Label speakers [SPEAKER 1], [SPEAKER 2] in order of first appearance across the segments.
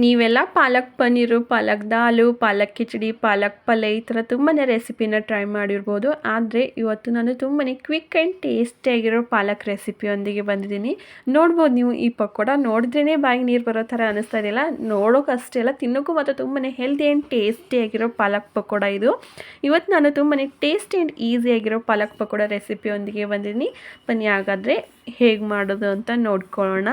[SPEAKER 1] ನೀವೆಲ್ಲ ಪಾಲಕ್ ಪನ್ನೀರು, ಪಾಲಕ್ ದಾಲು, ಪಾಲಕ್ ಕಿಚಡಿ, ಪಾಲಕ್ ಪಲ್ಯ ಈ ಥರ ತುಂಬಾ ರೆಸಿಪಿನ ಟ್ರೈ ಮಾಡಿರ್ಬೋದು. ಆದರೆ ಇವತ್ತು ನಾನು ತುಂಬಾ ಕ್ವಿಕ್ ಆ್ಯಂಡ್ ಟೇಸ್ಟಿಯಾಗಿರೋ ಪಾಲಕ್ ರೆಸಿಪಿಯೊಂದಿಗೆ ಬಂದಿದ್ದೀನಿ. ನೋಡ್ಬೋದು ನೀವು ಈ ಪಕೋಡ ನೋಡಿದ್ರೇ ಬಾಯಿಗೆ ನೀರು ಬರೋ ಥರ ಅನ್ನಿಸ್ತಾ ಇದೆಯಲ್ಲ. ನೋಡೋಕೆ ಅಷ್ಟೇ ಅಲ್ಲ, ತಿನ್ನೋಕ್ಕೂ ಮತ್ತು ತುಂಬಾ ಹೆಲ್ದಿ ಆ್ಯಂಡ್ ಟೇಸ್ಟಿಯಾಗಿರೋ ಪಾಲಕ್ ಪಕೋಡ ಇದು. ಇವತ್ತು ನಾನು ತುಂಬಾ ಟೇಸ್ಟಿ ಆ್ಯಂಡ್ ಈಸಿಯಾಗಿರೋ ಪಾಲಕ್ ಪಕೋಡ ರೆಸಿಪಿಯೊಂದಿಗೆ ಬಂದಿದ್ದೀನಿ. ಬನ್ನಿ ಹಾಗಾದರೆ ಹೇಗೆ ಮಾಡೋದು ಅಂತ ನೋಡ್ಕೊಳ್ಳೋಣ.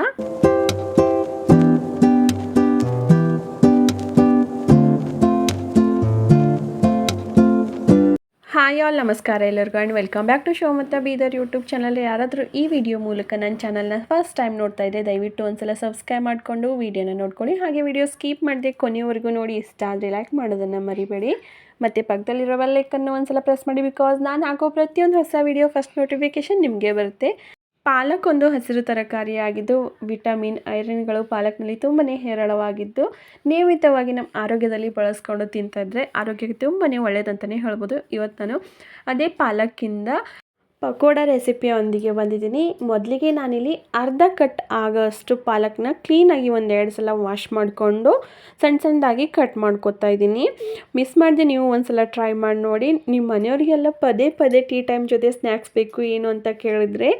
[SPEAKER 1] ಹಾಯ್ ಆಲ್, ನಮಸ್ಕಾರ ಎಲ್ಲರಿಗೂ and welcome back to Shivamogga Bidar YouTube channel. ಯಾರಾದರೂ ಈ ವಿಡಿಯೋ ಮೂಲಕ ನನ್ನ ಚಾನಲ್ನ ಫಸ್ಟ್ ಟೈಮ್ ನೋಡ್ತಾ ಇದ್ದರೆ ದಯವಿಟ್ಟು ಒಂದ್ಸಲ ಸಬ್ಸ್ಕ್ರೈಬ್ ಮಾಡಿಕೊಂಡು ವಿಡಿಯೋನ ನೋಡ್ಕೊಳ್ಳಿ. ಹಾಗೆ ವಿಡಿಯೋ ಸ್ಕಿಪ್ ಮಾಡದೆ ಕೊನೆಯವರೆಗೂ ನೋಡಿ. ಇಷ್ಟ ಆದರೆ ಲೈಕ್ ಮಾಡೋದನ್ನು ಮರಿಬೇಡಿ. ಮತ್ತು ಪಕ್ಕದಲ್ಲಿರೋ ಬೆಲ್ ಐಕನ್ನು ಒಂದ್ಸಲ ಪ್ರೆಸ್ ಮಾಡಿ, ಬಿಕಾಸ್ ನಾನು ಹಾಕೋ ಪ್ರತಿಯೊಂದು ಹೊಸ ವಿಡಿಯೋ ಫಸ್ಟ್ ನೋಟಿಫಿಕೇಷನ್ ನಿಮಗೆ ಬರುತ್ತೆ. ಪಾಲಕ್ ಒಂದು ಹಸಿರು ತರಕಾರಿಯಾಗಿದ್ದು ವಿಟಮಿನ್, ಐರನ್ಗಳು ಪಾಲಕ್ನಲ್ಲಿ ತುಂಬಾ ಹೇರಳವಾಗಿದ್ದು ನಿಯಮಿತವಾಗಿ ನಮ್ಮ ಆರೋಗ್ಯದಲ್ಲಿ ಬಳಸ್ಕೊಂಡು ತಿಂತಾಯಿದ್ರೆ ಆರೋಗ್ಯಕ್ಕೆ ತುಂಬಾ ಒಳ್ಳೆಯದಂತಲೇ ಹೇಳ್ಬೋದು. ಇವತ್ತು ನಾನು ಅದೇ ಪಾಲಕ್ಕಿಂದ ಪಕೋಡ ರೆಸಿಪಿಯೊಂದಿಗೆ ಬಂದಿದ್ದೀನಿ. ಮೊದಲಿಗೆ ನಾನಿಲ್ಲಿ ಅರ್ಧ ಕಟ್ ಆಗೋಷ್ಟು ಪಾಲಕ್ನ ಕ್ಲೀನಾಗಿ 1-2 ಸಲ ವಾಶ್ ಮಾಡಿಕೊಂಡು ಸಣ್ಣದಾಗಿ ಕಟ್ ಮಾಡ್ಕೊತಾ ಇದ್ದೀನಿ. ಮಿಸ್ ಮಾಡಿದೆ ನೀವು ಒಂದ್ಸಲ ಟ್ರೈ ಮಾಡಿ ನೋಡಿ. ನಿಮ್ಮ ಮನೆಯವರಿಗೆಲ್ಲ ಪದೇ ಪದೇ ಟೀ ಟೈಮ್ ಜೊತೆ ಸ್ನ್ಯಾಕ್ಸ್ ಬೇಕು ಏನು ಅಂತ ಕೇಳಿದ್ರೆ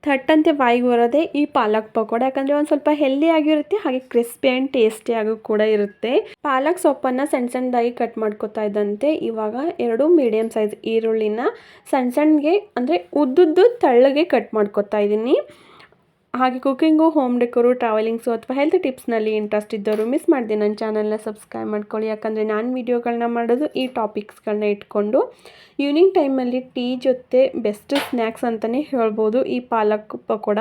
[SPEAKER 1] ಥಟ್ಟಂತೆ ಬಾಯಿಗೆ ಬರೋದೇ ಈ ಪಾಲಕ್ ಪಕೋಡ. ಯಾಕಂದರೆ ಒಂದು ಸ್ವಲ್ಪ ಹೆಲ್ದಿ ಆಗಿರುತ್ತೆ, ಹಾಗೆ ಕ್ರಿಸ್ಪಿ ಆ್ಯಂಡ್ ಟೇಸ್ಟಿಯಾಗೂ ಕೂಡ ಇರುತ್ತೆ. ಪಾಲಕ್ ಸೊಪ್ಪನ್ನು ಸಣ್ಣದಾಗಿ ಕಟ್ ಮಾಡ್ಕೊತಾ ಇದ್ದಂತೆ ಇವಾಗ 2 ಮೀಡಿಯಮ್ ಸೈಜ್ ಈರುಳ್ಳಿನ ಸಣ್ಣಗೆ ಅಂದರೆ ಉದ್ದುದ್ದು ತಳ್ಳಗೆ ಕಟ್ ಮಾಡ್ಕೊತಾ ಇದ್ದೀನಿ. ಹಾಗೆ ಕುಕ್ಕಿಂಗು, ಹೋಮ್ ಡೆಕೋರು, ಟ್ರಾವೆಲಿಂಗ್ಸು ಅಥವಾ ಹೆಲ್ತ್ ಟಿಪ್ಸ್ನಲ್ಲಿ ಇಂಟ್ರೆಸ್ಟ್ ಇದ್ದವರು ಮಿಸ್ ಮಾಡಿದೆ ನನ್ನ ಚಾನಲ್ನ ಸಬ್ಸ್ಕ್ರೈಬ್ ಮಾಡ್ಕೊಳ್ಳಿ. ಯಾಕಂದರೆ ನಾನು ವೀಡಿಯೋಗಳನ್ನ ಮಾಡೋದು ಈ ಟಾಪಿಕ್ಸ್ಗಳನ್ನ ಇಟ್ಕೊಂಡು. ಈವ್ನಿಂಗ್ ಟೈಮಲ್ಲಿ ಟೀ ಜೊತೆ ಬೆಸ್ಟ್ ಸ್ನ್ಯಾಕ್ಸ್ ಅಂತಲೇ ಹೇಳ್ಬೋದು ಈ ಪಾಲಕ್ ಪಕೋಡ.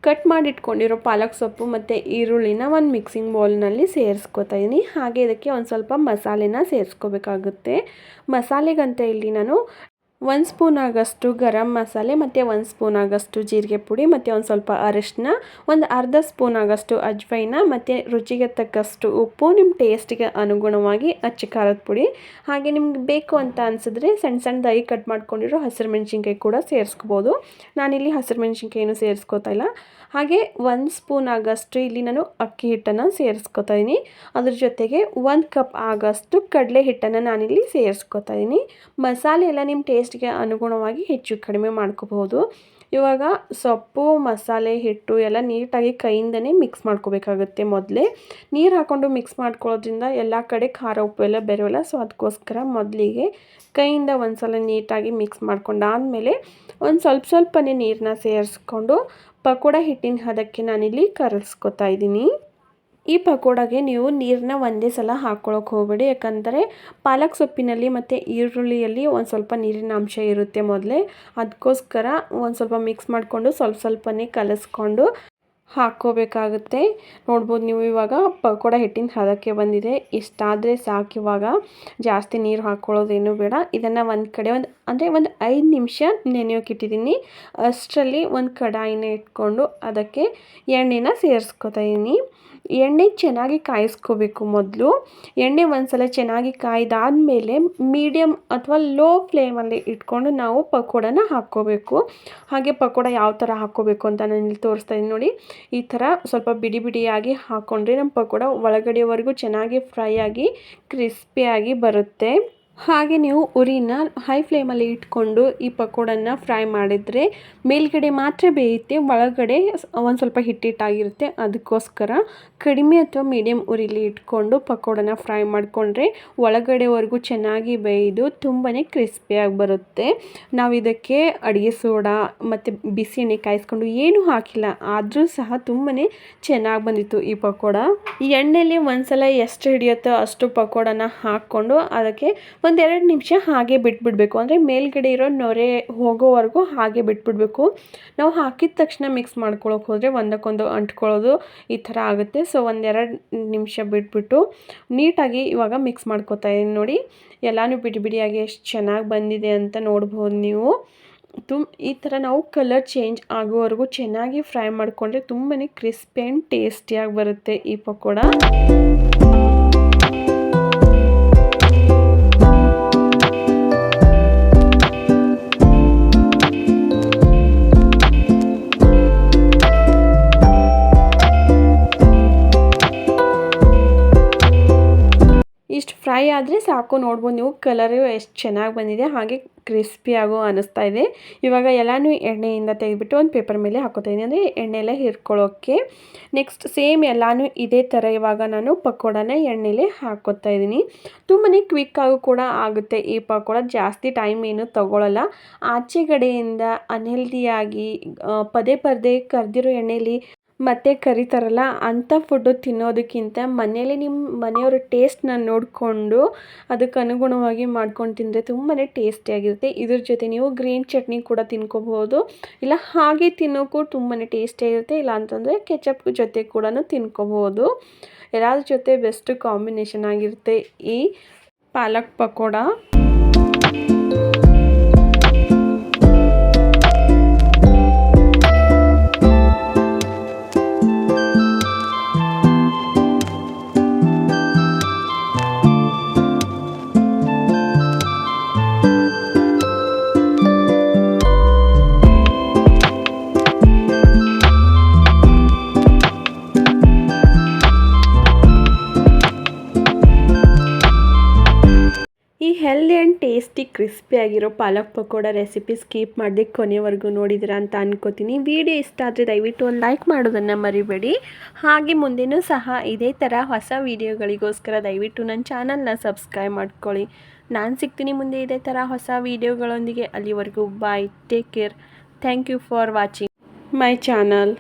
[SPEAKER 1] ಕಟ್ ಮಾಡಿಟ್ಕೊಂಡಿರೋ ಪಾಲಕ್ ಸೊಪ್ಪು ಮತ್ತು ಈರುಳ್ಳಿನ ಒಂದು ಮಿಕ್ಸಿಂಗ್ ಬೌಲ್ನಲ್ಲಿ ಸೇರಿಸ್ಕೊತಾ ಇದ್ದೀನಿ. ಹಾಗೆ ಇದಕ್ಕೆ ಒಂದು ಸ್ವಲ್ಪ ಮಸಾಲೆನ ಸೇರಿಸ್ಕೋಬೇಕಾಗುತ್ತೆ. ಮಸಾಲೆಗಂತ ಇಲ್ಲಿ ನಾನು 1 ಸ್ಪೂನ್ ಆಗಷ್ಟು ಗರಂ ಮಸಾಲೆ ಮತ್ತು 1 ಸ್ಪೂನ್ ಆಗಷ್ಟು ಜೀರಿಗೆ ಪುಡಿ ಮತ್ತು ಒಂದು ಸ್ವಲ್ಪ ಅರಿಶಿನ, ಒಂದು ಅರ್ಧ ಸ್ಪೂನ್ ಆಗಷ್ಟು ಅಜ್ವೈನ ಮತ್ತು ರುಚಿಗೆ ತಕ್ಕಷ್ಟು ಉಪ್ಪು, ನಿಮ್ಮ ಟೇಸ್ಟಿಗೆ ಅನುಗುಣವಾಗಿ ಅಚ್ಚ ಖಾರದ ಪುಡಿ, ಹಾಗೆ ನಿಮ್ಗೆ ಬೇಕು ಅಂತ ಅನಿಸಿದ್ರೆ ಸಣ್ಣದಾಗಿ ಕಟ್ ಮಾಡ್ಕೊಂಡಿರೋ ಹಸಿರು ಮೆಣಸಿನ್ಕಾಯಿ ಕೂಡ ಸೇರಿಸ್ಕೋಬೋದು. ನಾನಿಲ್ಲಿ ಹಸಿರು ಮೆಣಸಿನ್ಕಾಯಿನೂ ಸೇರಿಸ್ಕೋತಾ ಇಲ್ಲ. ಹಾಗೆ 1 ಸ್ಪೂನ್ ಆಗಷ್ಟು ಇಲ್ಲಿ ನಾನು ಅಕ್ಕಿ ಹಿಟ್ಟನ್ನು ಸೇರಿಸ್ಕೊತಾ ಇದ್ದೀನಿ. ಅದ್ರ ಜೊತೆಗೆ 1 ಕಪ್ ಆಗಷ್ಟು ಕಡಲೆ ಹಿಟ್ಟನ್ನು ನಾನಿಲ್ಲಿ ಸೇರಿಸ್ಕೊತಾ ಇದ್ದೀನಿ. ಮಸಾಲೆ ಎಲ್ಲ ನಿಮ್ಮ ಟೇಸ್ಟ್ಗೆ ಅನುಗುಣವಾಗಿ ಹೆಚ್ಚು ಕಡಿಮೆ ಮಾಡ್ಕೋಬಹುದು. ಇವಾಗ ಸೊಪ್ಪು, ಮಸಾಲೆ, ಹಿಟ್ಟು ಎಲ್ಲ ನೀಟಾಗಿ ಕೈಯಿಂದನೇ ಮಿಕ್ಸ್ ಮಾಡ್ಕೋಬೇಕಾಗುತ್ತೆ. ಮೊದಲೇ ನೀರು ಹಾಕ್ಕೊಂಡು ಮಿಕ್ಸ್ ಮಾಡ್ಕೊಳ್ಳೋದ್ರಿಂದ ಎಲ್ಲ ಕಡೆ ಖಾರ ಉಪ್ಪು ಎಲ್ಲ ಬೆರೆಯೋಲ್ಲ. ಸೊ ಅದಕ್ಕೋಸ್ಕರ ಮೊದಲಿಗೆ ಕೈಯಿಂದ ಒಂದ್ಸಲ ನೀಟಾಗಿ ಮಿಕ್ಸ್ ಮಾಡ್ಕೊಂಡಾದಮೇಲೆ ಒಂದು ಸ್ವಲ್ಪನೇ ನೀರನ್ನ ಸೇರಿಸ್ಕೊಂಡು ಪಕೋಡ ಹಿಟ್ಟಿನ ಹದಕ್ಕೆ ನಾನಿಲ್ಲಿ ಕರಗಿಸ್ಕೊತಾ ಇದ್ದೀನಿ. ಈ ಪಕೋಡಾಗೆ ನೀವು ನೀರನ್ನ ಒಂದೇ ಸಲ ಹಾಕ್ಕೊಳ್ಳೋಕೆ ಹೋಗಬೇಡಿ. ಯಾಕಂದರೆ ಪಾಲಕ್ ಸೊಪ್ಪಿನಲ್ಲಿ ಮತ್ತು ಈರುಳ್ಳಿಯಲ್ಲಿ ಒಂದು ಸ್ವಲ್ಪ ನೀರಿನ ಅಂಶ ಇರುತ್ತೆ ಮೊದಲೇ. ಅದಕ್ಕೋಸ್ಕರ ಒಂದು ಸ್ವಲ್ಪ ಮಿಕ್ಸ್ ಮಾಡಿಕೊಂಡು ಸ್ವಲ್ಪನೇ ಕಲಿಸ್ಕೊಂಡು ಹಾಕ್ಕೋಬೇಕಾಗುತ್ತೆ. ನೋಡ್ಬೋದು ನೀವು ಇವಾಗ ಪಕೋಡ ಹಿಟ್ಟಿನ ಹದಕ್ಕೆ ಬಂದಿದೆ. ಇಷ್ಟಾದರೆ ಸಾಕು. ಇವಾಗ ಜಾಸ್ತಿ ನೀರು ಹಾಕ್ಕೊಳ್ಳೋದೇನು ಬೇಡ. ಇದನ್ನು ಒಂದು ಕಡೆ ಒಂದು 5 ನಿಮಿಷ ನೆನೆಯೋಕೆ ಇಟ್ಟಿದ್ದೀನಿ. ಅಷ್ಟರಲ್ಲಿ ಒಂದು ಕಡಾಯಿನ ಇಟ್ಕೊಂಡು ಅದಕ್ಕೆ ಎಣ್ಣೆನ ಸೇರಿಸ್ಕೊತಾ ಇದ್ದೀನಿ. ಎಣ್ಣೆ ಚೆನ್ನಾಗಿ ಕಾಯಿಸ್ಕೋಬೇಕು. ಮೊದಲು ಎಣ್ಣೆ ಒಂದ್ಸಲ ಚೆನ್ನಾಗಿ ಕಾಯ್ದಾದ್ಮೇಲೆ ಮೀಡಿಯಮ್ ಅಥವಾ ಲೋ ಫ್ಲೇಮಲ್ಲಿ ಇಟ್ಕೊಂಡು ನಾವು ಪಕೋಡನ ಹಾಕ್ಕೋಬೇಕು. ಹಾಗೆ ಪಕೋಡ ಯಾವ ಥರ ಹಾಕ್ಕೋಬೇಕು ಅಂತ ನಾನು ಇಲ್ಲಿ ತೋರಿಸ್ತಾ ಇದ್ದೀನಿ ನೋಡಿ. ಈ ಥರ ಸ್ವಲ್ಪ ಬಿಡಿಯಾಗಿ ಹಾಕ್ಕೊಂಡ್ರೆ ನಮ್ಮ ಪಕೋಡ ಒಳಗಡೆವರೆಗೂ ಚೆನ್ನಾಗಿ ಫ್ರೈ ಆಗಿ ಕ್ರಿಸ್ಪಿಯಾಗಿ ಬರುತ್ತೆ. ಹಾಗೆ ನೀವು ಉರಿನ ಹೈ ಫ್ಲೇಮಲ್ಲಿ ಇಟ್ಕೊಂಡು ಈ ಪಕೋಡನ್ನು ಫ್ರೈ ಮಾಡಿದರೆ ಮೇಲ್ಗಡೆ ಮಾತ್ರ ಬೇಯುತ್ತೆ, ಒಳಗಡೆ ಒಂದು ಸ್ವಲ್ಪ ಹಿಟ್ಟಿಟ್ಟಾಗಿರುತ್ತೆ. ಅದಕ್ಕೋಸ್ಕರ ಕಡಿಮೆ ಅಥವಾ ಮೀಡಿಯಮ್ ಉರಿಲಿ ಇಟ್ಕೊಂಡು ಪಕೋಡನ ಫ್ರೈ ಮಾಡಿಕೊಂಡ್ರೆ ಒಳಗಡೆವರೆಗೂ ಚೆನ್ನಾಗಿ ಬೇಯ್ದು ತುಂಬಾ ಕ್ರಿಸ್ಪಿಯಾಗಿ ಬರುತ್ತೆ. ನಾವು ಇದಕ್ಕೆ ಅಡುಗೆ ಸೋಡಾ ಮತ್ತು ಬಿಸಿ ಎಣ್ಣೆ ಕಾಯಿಸ್ಕೊಂಡು ಏನೂ ಹಾಕಿಲ್ಲ, ಆದರೂ ಸಹ ತುಂಬಾ ಚೆನ್ನಾಗಿ ಬಂದಿತ್ತು ಈ ಪಕೋಡ. ಈ ಎಣ್ಣೆಯಲ್ಲಿ ಒಂದ್ಸಲ ಎಷ್ಟು ಹಿಡಿಯುತ್ತೋ ಅಷ್ಟು ಪಕೋಡನ ಹಾಕ್ಕೊಂಡು ಅದಕ್ಕೆ 1-2 ನಿಮಿಷ ಹಾಗೆ ಬಿಟ್ಬಿಡಬೇಕು. ಅಂದರೆ ಮೇಲ್ಗಡೆ ಇರೋ ನೊರೆ ಹೋಗೋವರೆಗೂ ಹಾಗೆ ಬಿಟ್ಬಿಡಬೇಕು. ನಾವು ಹಾಕಿದ ತಕ್ಷಣ ಮಿಕ್ಸ್ ಮಾಡ್ಕೊಳ್ಳೋಕೆ ಹೋದರೆ ಒಂದಕ್ಕೊಂದು ಅಂಟ್ಕೊಳ್ಳೋದು ಈ ಥರ ಆಗುತ್ತೆ. ಸೊ 1-2 ನಿಮಿಷ ಬಿಟ್ಬಿಟ್ಟು ನೀಟಾಗಿ ಇವಾಗ ಮಿಕ್ಸ್ ಮಾಡ್ಕೊತಾ ಇದ್ದೀನಿ ನೋಡಿ. ಎಲ್ಲನೂ ಬಿಡಿಯಾಗಿ ಎಷ್ಟು ಚೆನ್ನಾಗಿ ಬಂದಿದೆ ಅಂತ ನೋಡ್ಬೋದು ನೀವು. ಈ ಥರ ನಾವು ಕಲರ್ ಚೇಂಜ್ ಆಗೋವರೆಗೂ ಚೆನ್ನಾಗಿ ಫ್ರೈ ಮಾಡಿಕೊಂಡ್ರೆ ತುಂಬಾ ಕ್ರಿಸ್ಪಿ ಆ್ಯಂಡ್ ಟೇಸ್ಟಿಯಾಗಿ ಬರುತ್ತೆ ಈ ಪಕೋಡ. ಫ್ರೈ ಆದರೆ ಸಾಕು. ನೋಡ್ಬೋದು ನೀವು ಕಲರು ಎಷ್ಟು ಚೆನ್ನಾಗಿ ಬಂದಿದೆ, ಹಾಗೆ ಕ್ರಿಸ್ಪಿಯಾಗೂ ಅನ್ನಿಸ್ತಾ ಇದೆ. ಇವಾಗ ಎಲ್ಲನೂ ಎಣ್ಣೆಯಿಂದ ತೆಗೆದುಬಿಟ್ಟು ಒಂದು ಪೇಪರ್ ಮೇಲೆ ಹಾಕೋತಾ ಇದ್ದೀನಿ, ಅಂದರೆ ಎಣ್ಣೆ ಎಲ್ಲ ಹಿರ್ಕೊಳ್ಳೋಕ್ಕೆ. ನೆಕ್ಸ್ಟ್ ಸೇಮ್ ಎಲ್ಲನೂ ಇದೇ ಥರ ಇವಾಗ ನಾನು ಪಕೋಡನ ಎಣ್ಣೆಲೆ ಹಾಕೋತಾ ಇದ್ದೀನಿ. ತುಂಬಾ ಕ್ವಿಕ್ಕಾಗೂ ಕೂಡ ಆಗುತ್ತೆ ಈ ಪಕೋಡ, ಜಾಸ್ತಿ ಟೈಮ್ ಏನು ತಗೊಳ್ಳಲ್ಲ. ಆಚೆಗಡೆಯಿಂದ ಅನ್ಹೆಲ್ದಿಯಾಗಿ ಪದೇ ಪದೇ ಕರೆದಿರೋ ಎಣ್ಣೆಲಿ ಮತ್ತೆ ಕರಿತಾರಲ್ಲ ಅಂಥ ಫುಡ್ಡು ತಿನ್ನೋದಕ್ಕಿಂತ ಮನೇಲಿ ನಿಮ್ಮ ಮನೆಯವರ ಟೇಸ್ಟ್ನ ನೋಡಿಕೊಂಡು ಅದಕ್ಕೆ ಅನುಗುಣವಾಗಿ ಮಾಡ್ಕೊಂಡು ತಿಂದರೆ ತುಂಬಾ ಟೇಸ್ಟಿಯಾಗಿರುತ್ತೆ. ಇದ್ರ ಜೊತೆ ನೀವು ಗ್ರೀನ್ ಚಟ್ನಿ ಕೂಡ ತಿನ್ಕೋಬೋದು, ಇಲ್ಲ ಹಾಗೆ ತಿನ್ನೋಕ್ಕೂ ತುಂಬಾ ಟೇಸ್ಟಿಯಾಗಿರುತ್ತೆ. ಇಲ್ಲ ಅಂತಂದರೆ ಕೆಚಪ್ ಜೊತೆ ಕೂಡ ತಿನ್ಕೋಬೋದು. ಎಲ್ಲದ್ರ ಜೊತೆ ಬೆಸ್ಟ್ ಕಾಂಬಿನೇಷನ್ ಆಗಿರುತ್ತೆ ಈ ಪಾಲಕ್ ಪಕೋಡ. ಈ ಹೆಲ್ದಿ ಆ್ಯಂಡ್ ಟೇಸ್ಟಿ ಕ್ರಿಸ್ಪಿಯಾಗಿರೋ ಪಾಲಕ್ ಪಕೋಡ ರೆಸಿಪಿ ಸ್ಕಿಪ್ ಮಾಡದೆ ಕೊನೆವರೆಗೂ ನೋಡಿದಿರ ಅಂತ ಅನ್ಕೋತೀನಿ. ವಿಡಿಯೋ ಇಷ್ಟ ಆದರೆ ದಯವಿಟ್ಟು ಒಂದು ಲೈಕ್ ಮಾಡೋದನ್ನು ಮರಿಬೇಡಿ. ಹಾಗೆ ಮುಂದೆನೂ ಸಹ ಇದೇ ಥರ ಹೊಸ ವೀಡಿಯೋಗಳಿಗೋಸ್ಕರ ದಯವಿಟ್ಟು ನನ್ನ ಚಾನಲ್ನ ಸಬ್ಸ್ಕ್ರೈಬ್ ಮಾಡ್ಕೊಳ್ಳಿ. ನಾನು ಸಿಗ್ತೀನಿ ಮುಂದೆ ಇದೇ ಥರ ಹೊಸ ವೀಡಿಯೋಗಳೊಂದಿಗೆ. ಅಲ್ಲಿವರೆಗೂ bye, take care, thank you for watching my channel.